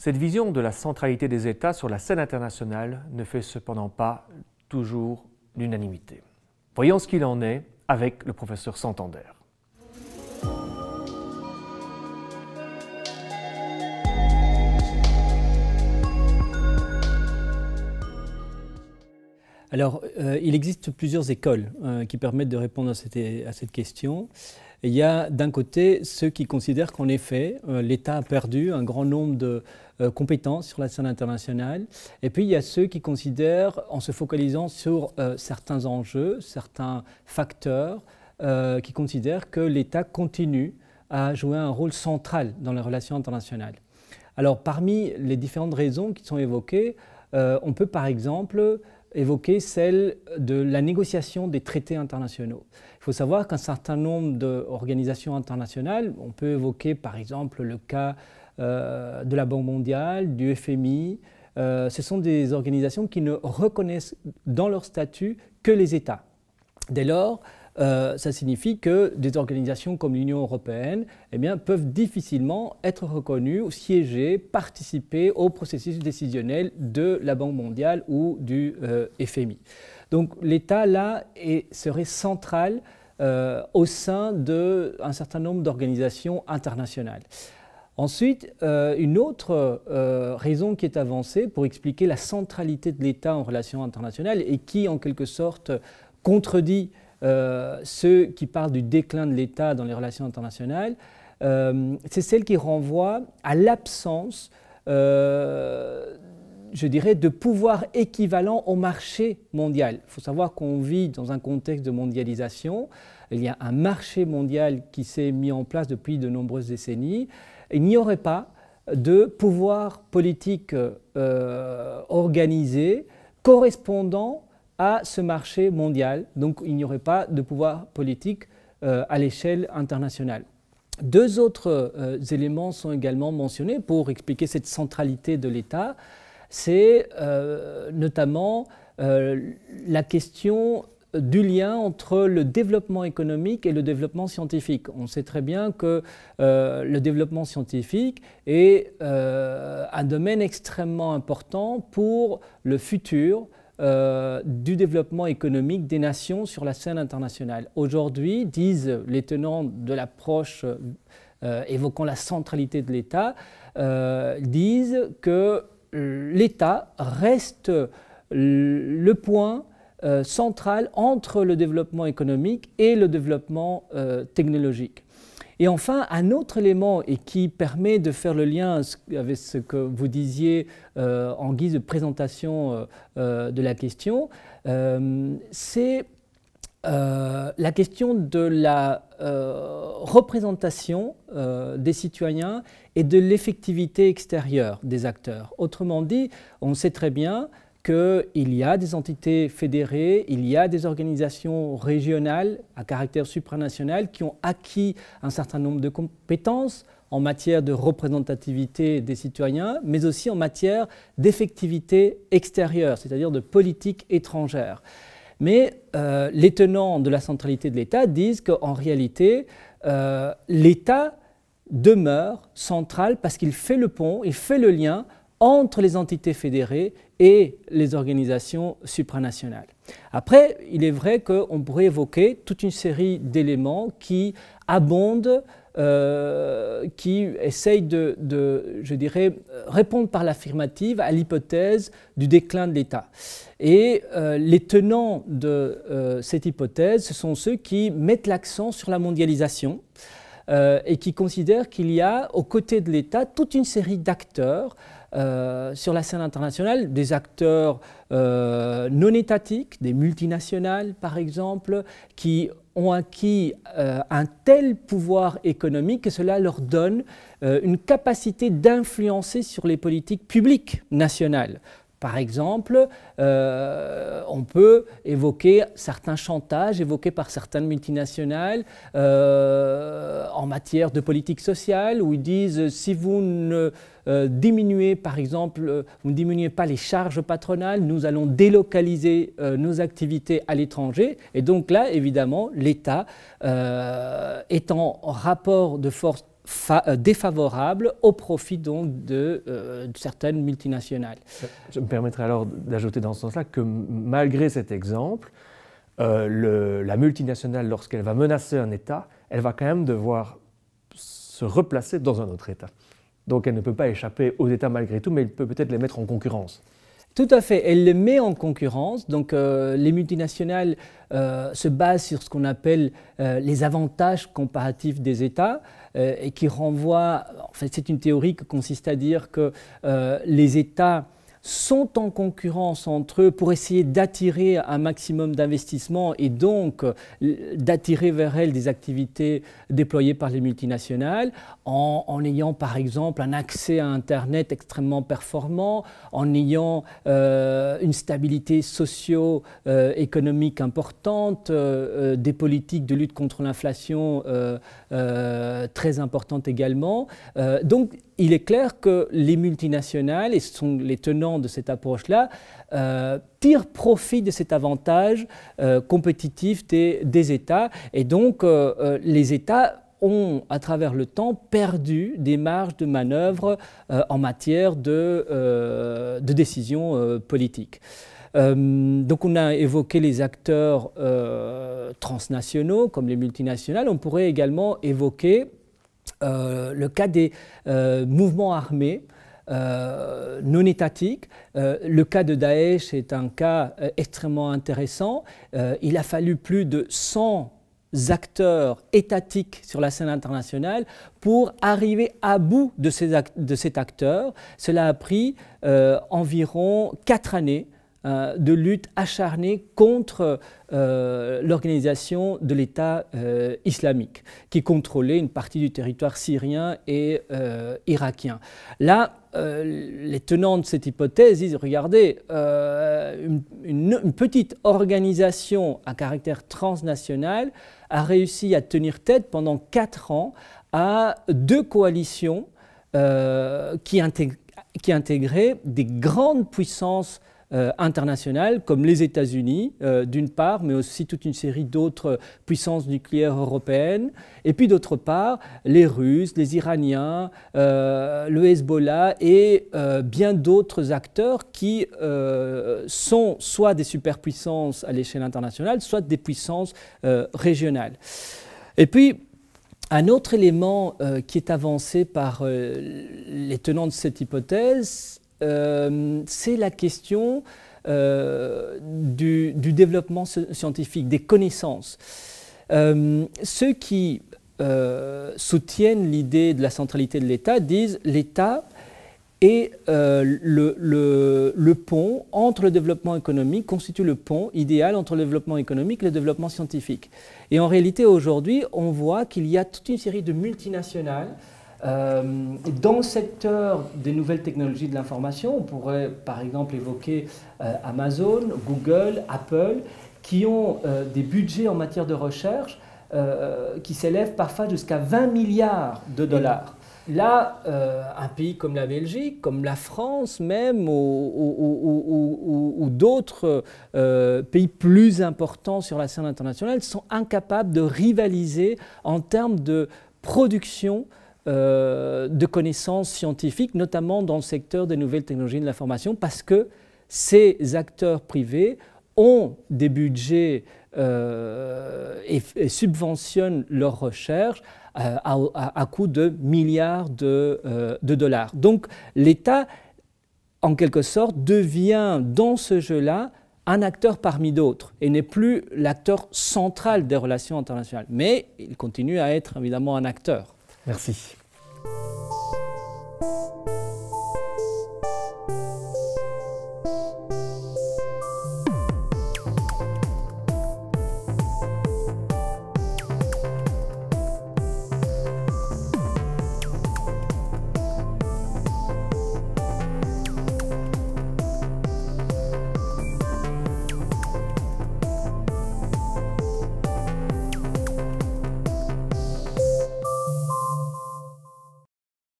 Cette vision de la centralité des États sur la scène internationale ne fait cependant pas toujours l'unanimité. Voyons ce qu'il en est avec le professeur Santander. Alors, il existe plusieurs écoles qui permettent de répondre à cette question. Il y a d'un côté ceux qui considèrent qu'en effet, l'État a perdu un grand nombre de compétences sur la scène internationale. Et puis, il y a ceux qui considèrent, en se focalisant sur certains enjeux, certains facteurs, qui considèrent que l'État continue à jouer un rôle central dans les relations internationales. Alors, parmi les différentes raisons qui sont évoquées, on peut par exemple évoquer celle de la négociation des traités internationaux. Il faut savoir qu'un certain nombre d'organisations internationales, on peut évoquer par exemple le cas de la Banque mondiale, du FMI, ce sont des organisations qui ne reconnaissent dans leur statut que les États. Dès lors, ça signifie que des organisations comme l'Union européenne peuvent difficilement être reconnues, ou siéger, participer au processus décisionnel de la Banque mondiale ou du FMI. Donc l'État, là, serait central au sein d'un certain nombre d'organisations internationales. Ensuite, une autre raison qui est avancée pour expliquer la centralité de l'État en relations internationales et qui, en quelque sorte, contredit ceux qui parlent du déclin de l'État dans les relations internationales, c'est celle qui renvoie à l'absence, je dirais, de pouvoir équivalent au marché mondial. Il faut savoir qu'on vit dans un contexte de mondialisation. Il y a un marché mondial qui s'est mis en place depuis de nombreuses décennies. Il n'y aurait pas de pouvoir politique organisé correspondant à ce marché mondial, donc il n'y aurait pas de pouvoir politique à l'échelle internationale. Deux autres éléments sont également mentionnés pour expliquer cette centralité de l'État. C'est notamment la question du lien entre le développement économique et le développement scientifique. On sait très bien que le développement scientifique est un domaine extrêmement important pour le futur du développement économique des nations sur la scène internationale. Aujourd'hui, disent les tenants de l'approche évoquant la centralité de l'État, disent que l'État reste le point central entre le développement économique et le développement technologique. Et enfin, un autre élément et qui permet de faire le lien avec ce que vous disiez en guise de présentation de la question, c'est la question de la représentation des citoyens et de l'effectivité extérieure des acteurs. Autrement dit, on sait très bien qu'il y a des entités fédérées, il y a des organisations régionales à caractère supranational qui ont acquis un certain nombre de compétences en matière de représentativité des citoyens, mais aussi en matière d'effectivité extérieure, c'est-à-dire de politique étrangère. Mais les tenants de la centralité de l'État disent qu'en réalité, l'État demeure central parce qu'il fait le pont, il fait le lien entre les entités fédérées et les organisations supranationales. Après, il est vrai qu'on pourrait évoquer toute une série d'éléments qui abondent, qui essayent je dirais, répondre par l'affirmative à l'hypothèse du déclin de l'État. Et les tenants de cette hypothèse, ce sont ceux qui mettent l'accent sur la mondialisation et qui considèrent qu'il y a, aux côtés de l'État, toute une série d'acteurs sur la scène internationale, des acteurs non étatiques, des multinationales par exemple, qui ont acquis un tel pouvoir économique que cela leur donne une capacité d'influencer sur les politiques publiques nationales. Par exemple, on peut évoquer certains chantages évoqués par certaines multinationales en matière de politique sociale, où ils disent si vous ne diminuez, par exemple, vous ne diminuez pas les charges patronales, nous allons délocaliser nos activités à l'étranger. Et donc là, évidemment, l'État est en rapport de force défavorable au profit donc de certaines multinationales. Je me permettrai alors d'ajouter dans ce sens-là que malgré cet exemple, la multinationale, lorsqu'elle va menacer un État, elle va quand même devoir se replacer dans un autre État. Donc elle ne peut pas échapper aux États malgré tout, mais elle peut peut-être les mettre en concurrence. Tout à fait, elle les met en concurrence. Donc les multinationales se basent sur ce qu'on appelle les avantages comparatifs des États et qui renvoie, en fait c'est une théorie qui consiste à dire que les États sont en concurrence entre eux pour essayer d'attirer un maximum d'investissements et donc d'attirer vers elles des activités déployées par les multinationales en ayant par exemple un accès à Internet extrêmement performant, en ayant une stabilité socio-économique importante, des politiques de lutte contre l'inflation très importantes également. Donc il est clair que les multinationales, et ce sont les tenants de cette approche-là, tirent profit de cet avantage compétitif des États. Et donc, les États ont, à travers le temps, perdu des marges de manœuvre en matière de décision politique. Donc on a évoqué les acteurs transnationaux, comme les multinationales. On pourrait également évoquer le cas des mouvements armés non étatiques. Le cas de Daesh est un cas extrêmement intéressant. Il a fallu plus de 100 acteurs étatiques sur la scène internationale pour arriver à bout de cet acteur. Cela a pris environ 4 années de lutte acharnée contre l'organisation de l'État islamique, qui contrôlait une partie du territoire syrien et irakien. Là, les tenants de cette hypothèse disent, regardez, une petite organisation à caractère transnational a réussi à tenir tête pendant 4 ans à 2 coalitions qui intégraient des grandes puissances internationales comme les États-Unis d'une part, mais aussi toute une série d'autres puissances nucléaires européennes, et puis d'autre part les Russes, les Iraniens, le Hezbollah et bien d'autres acteurs qui sont soit des superpuissances à l'échelle internationale, soit des puissances régionales. Et puis un autre élément qui est avancé par les tenants de cette hypothèse, c'est la question du développement scientifique, des connaissances. Ceux qui soutiennent l'idée de la centralité de l'État disent l'État est le pont entre le développement économique, constitue le pont idéal entre le développement économique et le développement scientifique. Et en réalité, aujourd'hui, on voit qu'il y a toute une série de multinationales dans le secteur des nouvelles technologies de l'information. On pourrait par exemple évoquer Amazon, Google, Apple, qui ont des budgets en matière de recherche qui s'élèvent parfois jusqu'à 20 milliards de dollars. Là, un pays comme la Belgique, comme la France même, ou d'autres pays plus importants sur la scène internationale sont incapables de rivaliser en termes de production de connaissances scientifiques, notamment dans le secteur des nouvelles technologies de l'information, parce que ces acteurs privés ont des budgets et subventionnent leurs recherches à coût de milliards de dollars. Donc l'État, en quelque sorte, devient dans ce jeu-là un acteur parmi d'autres et n'est plus l'acteur central des relations internationales. Mais il continue à être évidemment un acteur. Merci.